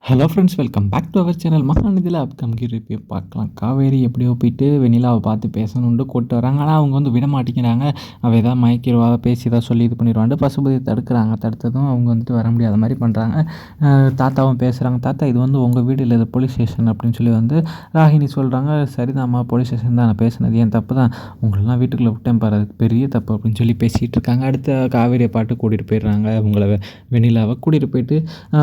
Hello friends, welcome back to our channel. மகாநதியில் upcoming review பார்க்கலாம். காவேரி எப்படியோ போயிட்டு வெண்ணிலாவை பார்த்து பேசணுன்ட்டு கூப்பிட்டு வராங்க. ஆனால் அவங்க வந்து விட மாட்டேங்கிறாங்க. அவள் ஏதாவது மயக்கிடுவா, பேசி ஏதாவது சொல்லி இது பண்ணிடுவான்ட்டு பசுபதி தடுக்கிறாங்க. தடுத்ததும் அவங்க வந்துட்டு வர முடியாத மாதிரி பண்ணுறாங்க. தாத்தாவும் பேசுகிறாங்க. தாத்தா, இது வந்து உங்கள் வீடு இல்லை, இது போலீஸ் ஸ்டேஷன் அப்படின்னு சொல்லி வந்து ராகினி சொல்கிறாங்க. சரிதாம்மா, போலீஸ் ஸ்டேஷன் தான், நான் பேசுனது என் தப்பு தான், உங்களெல்லாம் வீட்டுக்குள்ளே விட்டேன் பாரு, அது பெரிய தப்பு அப்படின்னு சொல்லி பேசிகிட்டு இருக்காங்க. அடுத்த காவேரியை பாட்டு கூட்டிகிட்டு போயிடுறாங்க. அவங்கள வெண்ணிலாவை கூட்டிகிட்டு போயிட்டு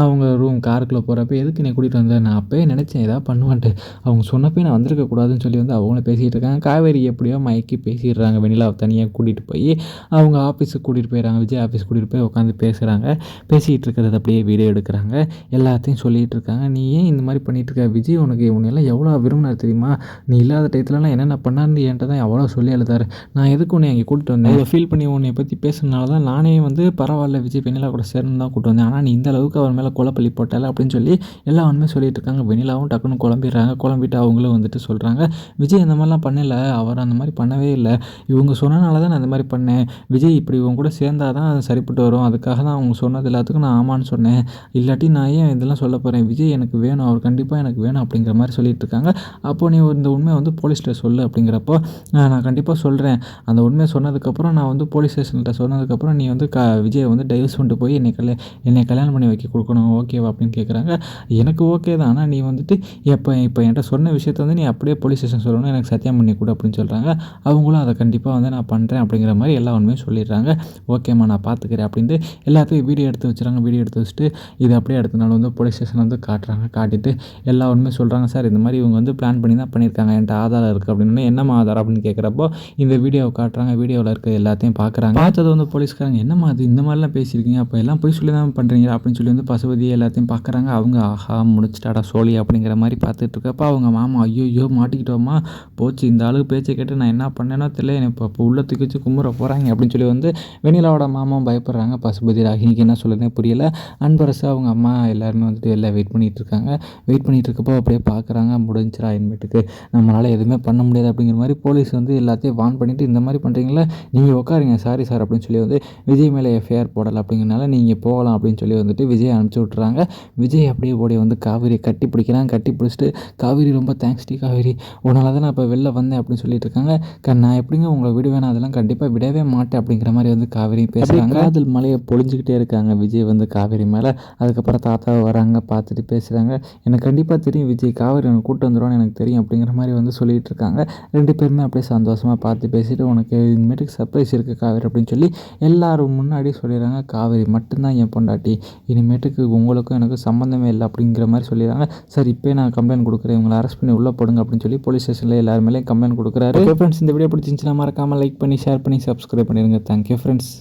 அவங்க ரூம் காருக்குள்ளே போகிறப்ப எதுக்கு நீ கூட்டிகிட்டு வந்தேன், நான் அப்போயே நினச்சேன் ஏதாவது பண்ணுவான்ட்டு, அவங்க சொன்னப்போ நான் வந்திருக்க கூடாதுன்னு சொல்லி வந்து அவங்களும் பேசிகிட்டு இருக்காங்க. காவேரி எப்படியோ மயக்கி பேசிடுறாங்க. வெண்ணிலாவை தனியாக கூட்டிகிட்டு போய் அவங்க ஆஃபீஸுக்கு கூட்டிகிட்டு போயிடறாங்க. விஜய் ஆஃபீஸ் கூட்டிகிட்டு போய் உட்காந்து பேசுகிறாங்க. பேசிகிட்டு இருக்கிறது அப்படியே வீடியோ எடுக்கிறாங்க. எல்லாத்தையும் சொல்லிகிட்டு இருக்காங்க. நீ ஏன் இந்த மாதிரி பண்ணிகிட்டு இருக்க விஜய், உனக்கு உன்னெல்லாம் எவ்வளோ விரும்பினார் தெரியுமா, நீ இல்லாத டயத்துலலாம் என்னென்ன பண்ணான்னு என்கிட்ட தான் எவ்வளோ சொல்லி எழுதாரு, நான் எதுக்கு உன்னை அங்கே கூப்பிட்டு வந்தேன், அவ்வளோ ஃபீல் பண்ணி உன்னை பற்றி பேசுனால தான் நானே வந்து பரவாயில்ல விஜய் வெண்ணிலா கூட சேர்ந்து தான் கூப்பிட்டு வந்தேன், ஆனால் நீ இந்த அளவுக்கு அவர் மேலே குழப்பள்ளி போட்டால அப்படின்னு சொல்லி எல்லா உண்மையும் சொல்லிட்டு இருக்காங்க. வெண்ணிலாவும் டக்குன்னு குழம்பிடுறாங்க. குழம்பிட்டு அவங்களும் வந்துட்டு சொல்கிறாங்க, விஜய் இந்த மாதிரிலாம் பண்ணலை, அவர் அந்த மாதிரி பண்ணவே இல்லை, இவங்க சொன்னனால தான் நான் இந்த மாதிரி பண்ணேன், விஜய் இப்படி இவங்க கூட சேர்ந்தால் தான் அது சரிப்பட்டு வரும், அதுக்காக தான் அவங்க சொன்னது எல்லாத்துக்கும் நான் ஆமான்னு சொன்னேன், இல்லாட்டி நான் ஏன் இதெல்லாம் சொல்ல போகிறேன், விஜய் எனக்கு வேணும், அவர் கண்டிப்பாக எனக்கு வேணும் அப்படிங்கிற மாதிரி சொல்லிட்டு இருக்காங்க. அப்போது நீ இந்த உண்மையை வந்து போலீஸ்கிட்ட சொல்லு அப்படிங்கிறப்போ நான் கண்டிப்பாக சொல்கிறேன், அந்த உண்மையை சொன்னதுக்கப்புறம் நான் வந்து போலீஸ் ஸ்டேஷன்கிட்ட சொன்னதுக்கப்புறம் நீ வந்து விஜயை வந்து டைவர்ஸ் பண்ணிட்டு போய் என்னை கல்யாணம் பண்ணி வைக்க கொடுக்கணும், ஓகேவா அப்படின்னு கேட்குறாங்க. எனக்கு ஓகே தான், ஆனால் நீ வந்துட்டு இப்போ என்கிட்ட சொன்ன விஷயத்த வந்து நீ அப்படியே போலீஸ் ஸ்டேஷன் சொல்லணும், எனக்கு சத்தியம் பண்ணி கொடு அப்படின்னு சொல்கிறாங்க. அவங்களும் அதை கண்டிப்பாக வந்து நான் பண்ணுறேன் அப்படிங்கிற மாதிரி எல்லா உண்மையும் சொல்லிடுறாங்க. ஓகேம்மா, நான் பார்த்துக்கிறேன் அப்படின்ட்டு எல்லாத்தையும் வீடியோ எடுத்து வச்சுறாங்க. வீடியோ எடுத்து வச்சுட்டு இது அப்படியே அடுத்த நாள் வந்து போலீஸ் ஸ்டேஷன் வந்து காட்டுறாங்க. காட்டிட்டு எல்லா உண்மையும் சொல்கிறாங்க. சார், இந்த மாதிரி இவங்க வந்து பிளான் பண்ணி தான் பண்ணியிருக்காங்க, என்கிட்ட ஆதாரம் இருக்குது அப்படின்னு. என்னம்மா ஆதாரம் அப்படின்னு கேட்குறப்போ இந்த வீடியோவை காட்டுறாங்க. வீடியோவில் இருக்க எல்லாத்தையும் பார்க்குறாங்க. பார்த்தது வந்து போலீஸ்காரங்க, என்னம்மா அது இந்த மாதிரிலாம் பேசியிருக்கீங்க, அப்போ எல்லாம் போய் சொல்லி தான் பண்ணுறீங்க அப்படின்னு சொல்லி வந்து பசுபதி எல்லாத்தையும் பார்க்குறாங்க. அவங்க ஆஹா முடிச்சிட்டாடா சோழி அப்படிங்கிற மாதிரி பார்த்துட்டு இருக்கப்போ அவங்க மாமா, ஐயோ மாட்டிக்கிட்டோமா போச்சு, இந்த ஆளுக்கு பேச்சை கேட்டு நான் என்ன பண்ணேனோ தெரியல, என்னை இப்போ உள்ள தூக்கி வச்சு கும்பிட போகிறாங்க அப்படின்னு சொல்லி வந்து வெண்ணிலாவோட மாமாவும் பயப்படுறாங்க. பசுபதி ராகினிக்கு என்ன சொல்லுறதுனே புரியல. அன்பரசு அவங்க அம்மா எல்லாருமே வந்துட்டு எல்லாம் வெயிட் பண்ணிகிட்டு இருக்காங்க. வெயிட் பண்ணிகிட்டு இருக்கப்போ அப்படியே பார்க்குறாங்க, முடிஞ்சிடா இனிமேட்டுக்கு நம்மளால் எதுவுமே பண்ண முடியாது அப்படிங்கிற மாதிரி போலீஸ் வந்து எல்லாத்தையும் வார்ன் பண்ணிவிட்டு, இந்த மாதிரி பண்ணுறீங்களா, நீங்கள் உட்காருங்க, சாரி சார் அப்படின்னு சொல்லி வந்து விஜய் மேலே எஃப்ஐஆர் போடலை அப்படிங்கிறனால நீங்கள் போகலாம் அப்படின்னு சொல்லி வந்துட்டு விஜய் அனுப்பிச்சி விட்றாங்க. விஜய் அப்படியே ஓடி வந்து காவேரியை கட்டி பிடிக்கிறாங்க. கட்டி பிடிச்சிட்டு, காவேரி ரொம்ப தேங்க்ஸ் டி காவேரி, உன்னால தான் நான் இப்போ வெளில வந்தேன் அப்படின்னு சொல்லிட்டு இருக்காங்க. நான் எப்படிங்க உங்களை விடுவேன், அதெல்லாம் கண்டிப்பாக விடவே மாட்டேன் அப்படிங்கிற மாதிரி வந்து காவேரி பேசுகிறாங்க. காதல் மலையை பொழிஞ்சிக்கிட்டே இருக்காங்க விஜய் வந்து காவேரி மேலே. அதுக்கப்புறம் தாத்தா வராங்க, பார்த்துட்டு பேசுகிறாங்க. எனக்கு கண்டிப்பாக தெரியும் விஜய், காவேரி எனக்கு கூப்பிட்டு வந்துடுவான்னு எனக்கு தெரியும் அப்படிங்கிற மாதிரி வந்து சொல்லிகிட்டு இருக்காங்க. ரெண்டு பேருமே அப்படியே சந்தோஷமாக பார்த்து பேசிட்டு, உனக்கு இனிமேட்டுக்கு சர்ப்ரைஸ் இருக்குது காவேரி அப்படின்னு சொல்லி எல்லாரும் முன்னாடி சொல்லிடுறாங்க. காவேரி மட்டும்தான் என் பொண்டாட்டி, இனிமேட்டுக்கு உங்களுக்கும் எனக்கு சம்மந்தமே இல்லை அப்படிங்கிற மாதிரி சொல்லிடுறாங்க. சார், இப்போயே நான் கம்ப்ளைண்ட் கொடுக்குறேன், இவங்களை அரெஸ்ட் பண்ணி உள்ளே போடுங்க அப்படின்னு சொல்லி போலீஸ் ஸ்டேஷனில் எல்லார் மேலேயும் கம்ப்ளைண்ட் கொடுக்குறாரு. ஓகே ஃப்ரெண்ட்ஸ், இந்த வீடியோ பிடிச்சிருந்துச்சுன்னா மறக்காமல் லைக் பண்ணி ஷேர் பண்ணி சப்ஸ்கிரைப் பண்ணிடுங்க. Thank you friends.